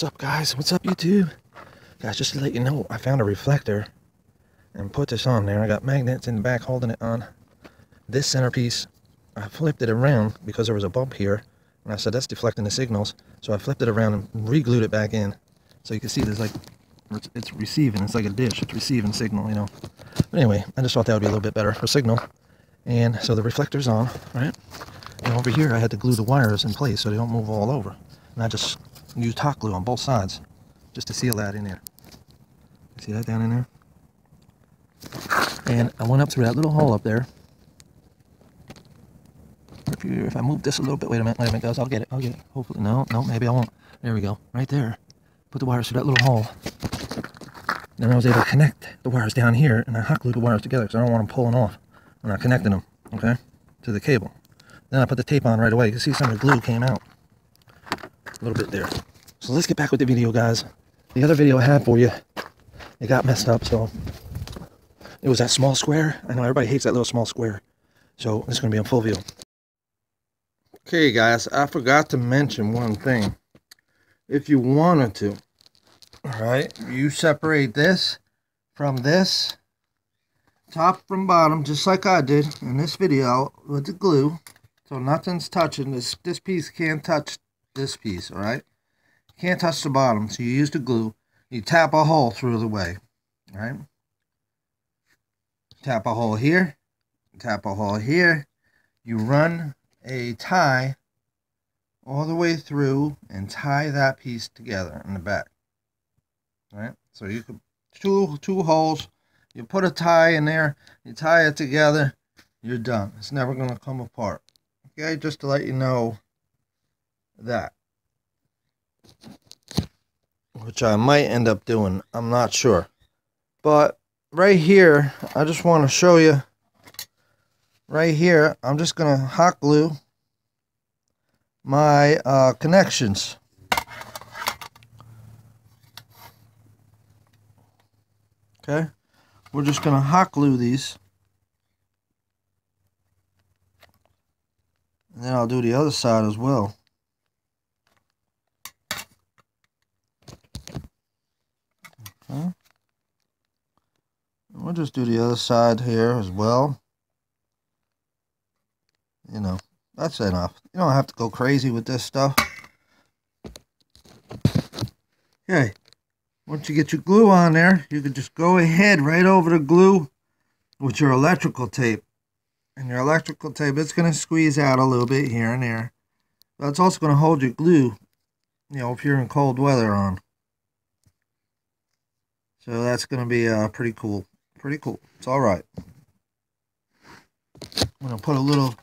What's up, guys? What's up, YouTube? Guys, just to let you know, I found a reflector and put this on there. I got magnets in the back holding it on. This centerpiece, I flipped it around because there was a bump here, and I said that's deflecting the signals. So I flipped it around and re-glued it back in. So you can see there's like, it's receiving. It's like a dish. It's receiving signal, you know. But anyway, I just thought that would be a little bit better for signal. And so the reflector's on, right? And over here, I had to glue the wires in place so they don't move all over. And I just used hot glue on both sides just to seal that in there. See that down in there? And I went up through that little hole up there. If I move this a little bit, wait a minute, guys, I'll get it. Hopefully, no, maybe I won't. There we go, right there. Put the wires through that little hole. Then I was able to connect the wires down here, and I hot glued the wires together because I don't want them pulling off when I'm connecting them, okay, to the cable. Then I put the tape on right away. You can see some of the glue came out a little bit there. So let's get back with the video, guys. The other video I had for you, it got messed up, so it was that small square. I know everybody hates that little small square, so it's going to be in full view. Okay, guys, I forgot to mention one thing. If you wanted to, all right, you separate this from this, top from bottom, just like I did in this video with the glue. So nothing's touching this. This piece can't touch this piece, all right? Can't touch the bottom, so you use the glue. You tap a hole through the way, all right? Tap a hole here, tap a hole here. You run a tie all the way through and tie that piece together in the back. All right? So you could two holes. You put a tie in there, you tie it together, you're done. It's never going to come apart. Okay, just to let you know that. Which I might end up doing. I'm not sure. But right here, I just want to show you. Right here, I'm just going to hot glue my connections. Okay. We're just going to hot glue these. And then I'll do the other side as well. Okay. And we'll just do the other side here as well. You know, that's enough. You don't have to go crazy with this stuff. Okay. Once you get your glue on there, you can just go ahead right over the glue with your electrical tape. And your electrical tape, it's going to squeeze out a little bit here and there. But it's also going to hold your glue, you know, if you're in cold weather on. So that's going to be pretty cool. Pretty cool. It's all right. I'm going to put a little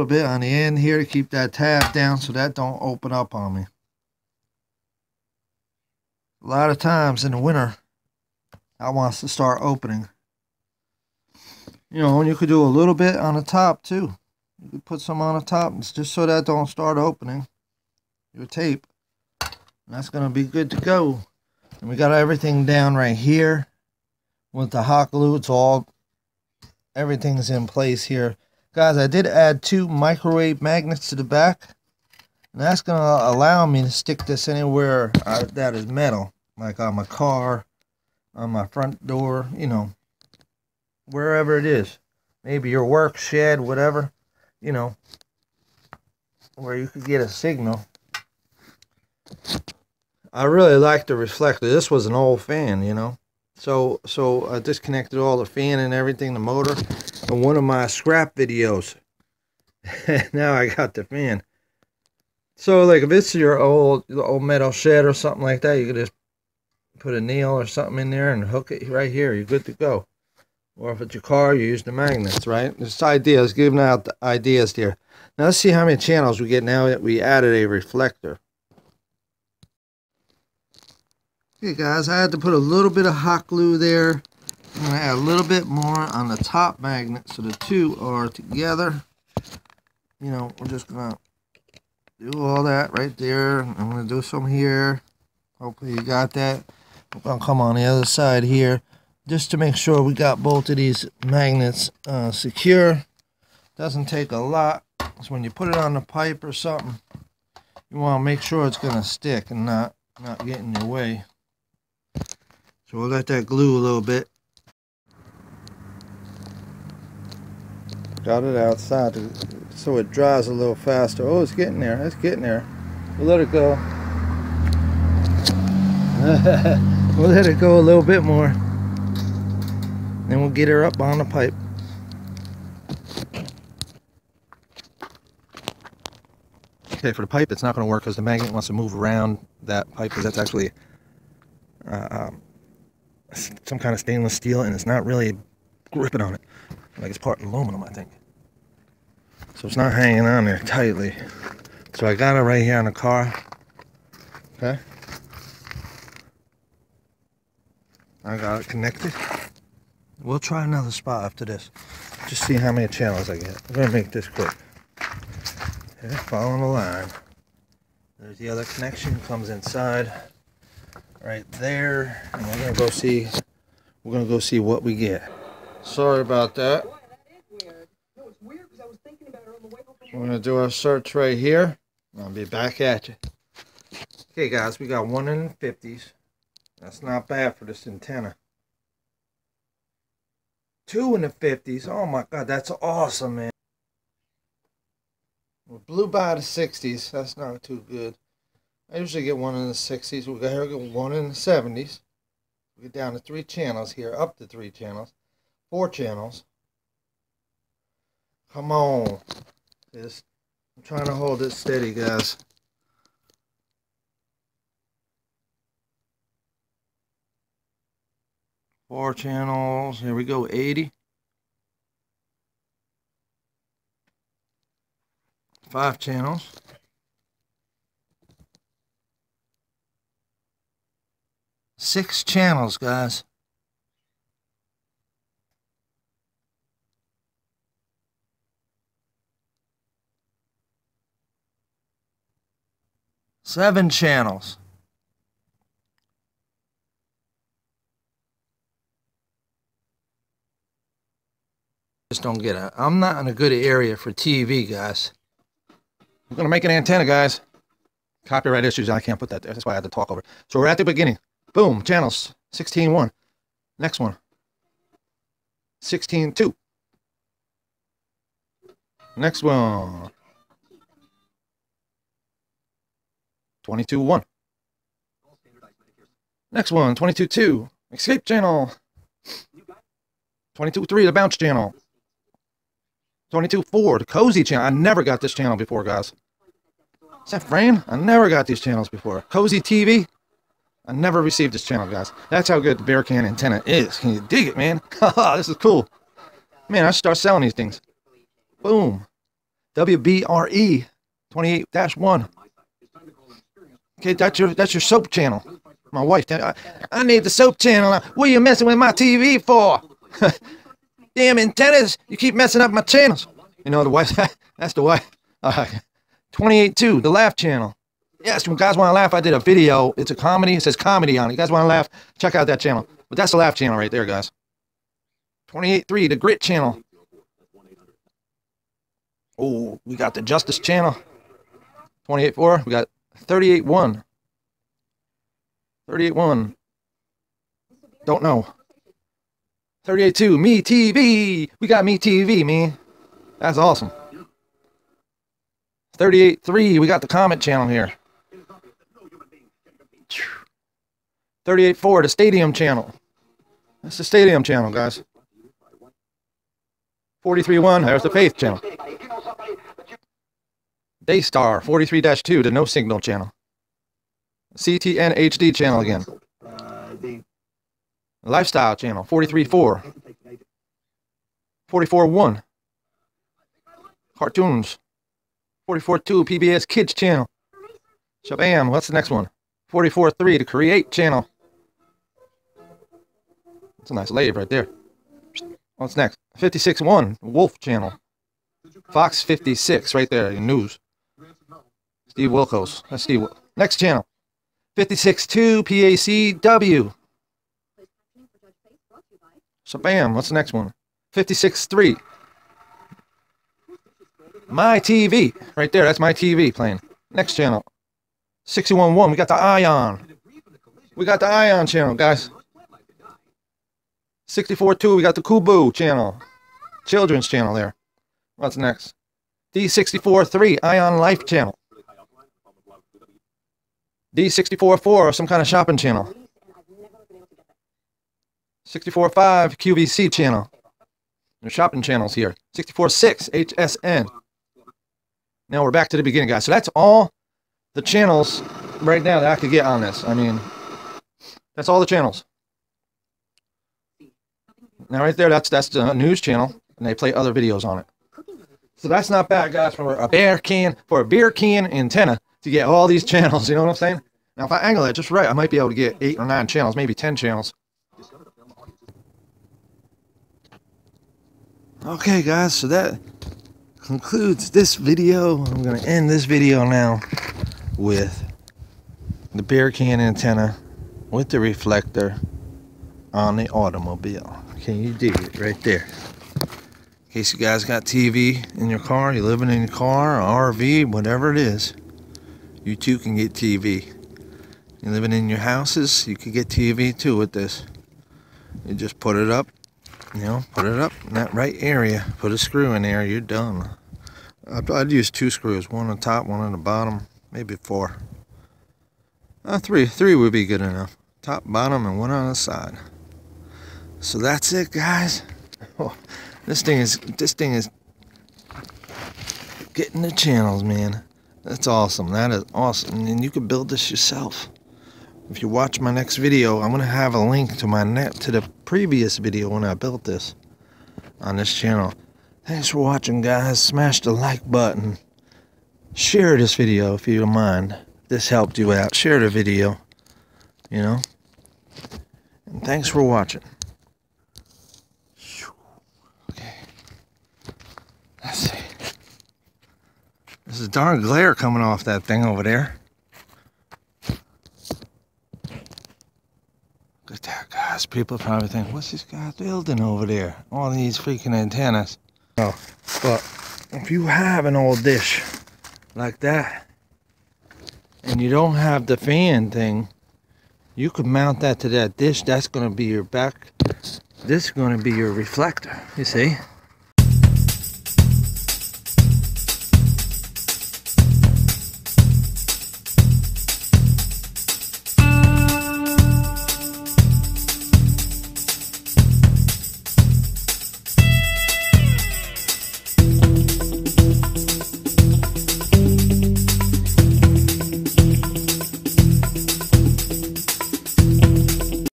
bit on the end here to keep that tab down so that don't open up on me. A lot of times in the winter, that wants to start opening. You know, and you could do a little bit on the top too. You could put some on the top just so that don't start opening your tape. And that's going to be good to go. And we got everything down right here with the hot glue. It's all, everything's in place here. Guys, I did add 2 microwave magnets to the back. And that's going to allow me to stick this anywhere that is metal. Like on my car, on my front door, you know. Wherever it is, maybe your work shed, whatever, you know, where you could get a signal. I really like the reflector. This was an old fan, you know, so I disconnected all the fan and everything, the motor, in one of my scrap videos. Now I got the fan. So like if it's your old metal shed or something like that, you could just put a nail or something in there and hook it right here. You're good to go. Or if it's your car, you use the magnets, right? This idea is giving out the ideas here. Now let's see how many channels we get now that we added a reflector. Okay, guys, I had to put a little bit of hot glue there. I'm going to add a little bit more on the top magnet so the two are together. You know, we're just going to do all that right there. I'm going to do some here. Hopefully you got that. I'm going to come on the other side here, just to make sure we got both of these magnets secure. Doesn't take a lot. So when you put it on the pipe or something, you You want to make sure it's gonna stick and not get in your way. So we'll let that glue a little bit. Got it outside so it dries a little faster. Oh, it's getting there. It's getting there. We'll let it go. We'll let it go a little bit more. Then we'll get her up on the pipe. Okay, for the pipe, it's not going to work because the magnet wants to move around that pipe because that's actually some kind of stainless steel and it's not really gripping on it. Like it's part aluminum, I think. So it's not hanging on there tightly. So I got it right here on the car. Okay. I got it connected. We'll try another spot after this. Just see how many channels I get. I'm going to make this quick. Okay, following the line. There's the other connection, comes inside right there. And we're gonna go see what we get. Sorry about that. We're gonna do our search right here. I'll be back at you. Okay guys, we got 1 in 50s. That's not bad for this antenna. 2 in the 50s. Oh my god, that's awesome, man. We blew by the 60s. That's not too good. I usually get 1 in the 60s. We got here, get 1 in the 70s. We get down to 3 channels here, up to 3 channels, 4 channels. Come on. I'm trying to hold it steady, guys. Four channels. Here we go. 80. 5 channels. 6 channels, guys. Seven channels. Just don't get it. I'm not in a good area for TV, guys. We're gonna make an antenna, guys. Copyright issues, I can't put that there. That's why I had to talk over. So we're at the beginning. Boom, channels. 16.1. Next one. 16.2. Next one. 22.1. Next one, 22.2. Escape channel. 22.3, the bounce channel. 22.4, the cozy channel. I never got this channel before, guys. Is that Fran? I never got these channels before. Cozy TV. I never received this channel, guys. That's how good the Bearcan antenna is. Can you dig it, man? Haha, this is cool. Man, I should start selling these things. Boom. WBRE 28-1. Okay, that's your soap channel. My wife, I need the soap channel. What are you messing with my TV for? Damn antennas! You keep messing up my channels. You know the wife. That's the wife. 28.2, the laugh channel. Yes, you guys want to laugh? I did a video. It's a comedy. It says comedy on it. You guys want to laugh? Check out that channel. But that's the laugh channel right there, guys. 28.3, the grit channel. Oh, we got the justice channel. 28.4. We got 38.1. 38.1. Don't know. 38.2. Me TV. We got Me TV, man. That's awesome. 38.3. We got the comment channel here. 38.4. The stadium channel. That's the stadium channel, guys. 43.1. There's the faith channel. Daystar 43-2, the no signal channel. CTN HD channel again. Lifestyle channel 43.4. 44.1. Cartoons 44.2, PBS Kids channel. Shabam, what's the next one? 44.3, the Create channel. That's a nice lave right there. What's next? 56.1, Wolf channel. Fox 56 right there, in news. Steve Wilkos. That's Steve. Next channel. 56.2 PACW. So bam, what's the next one? 56.3. My TV. Right there, that's My TV playing. Next channel. 61.1, we got the Ion. We got the Ion channel, guys. 64.2, we got the Kubu channel. Children's channel there. What's next? D64.3, Ion Life channel. D64.4, some kind of shopping channel. 64.5, QVC channel. There's shopping channels here. 64.6, HSN. Now we're back to the beginning, guys. So that's all the channels right now that I could get on this. I mean, that's all the channels. Now right there, that's the news channel, and they play other videos on it. So that's not bad, guys, for a beer can antenna to get all these channels. You know what I'm saying? Now if I angle it just right, I might be able to get 8 or 9 channels, maybe 10 channels. Okay, guys, so that concludes this video. I'm going to end this video now with the beer can antenna with the reflector on the automobile. Can you dig it right there? In case you guys got TV in your car, you're living in your car, or RV, whatever it is, you too can get TV. You're living in your houses, you can get TV too with this. You just put it up, you know, put it up in that right area, put a screw in there, you're done. I'd use 2 screws, one on the top, one on the bottom, maybe 4. 3 would be good enough. Top, bottom, and one on the side. So that's it, guys. Oh, this thing is getting the channels, man. That's awesome. That is awesome. And you can build this yourself. If you watch my next video, I'm gonna have a link to the previous video when I built this on this channel. Thanks for watching, guys. Smash the like button. Share this video if you don't mind. This helped you out. Share the video. You know. And thanks for watching. Okay. Let's see. There's a darn glare coming off that thing over there. Look at that, guys. People probably think, what's this guy building over there? All these freaking antennas. Oh, but if you have an old dish like that, and you don't have the fan thing, you could mount that to that dish. That's going to be your back. This is going to be your reflector, you see?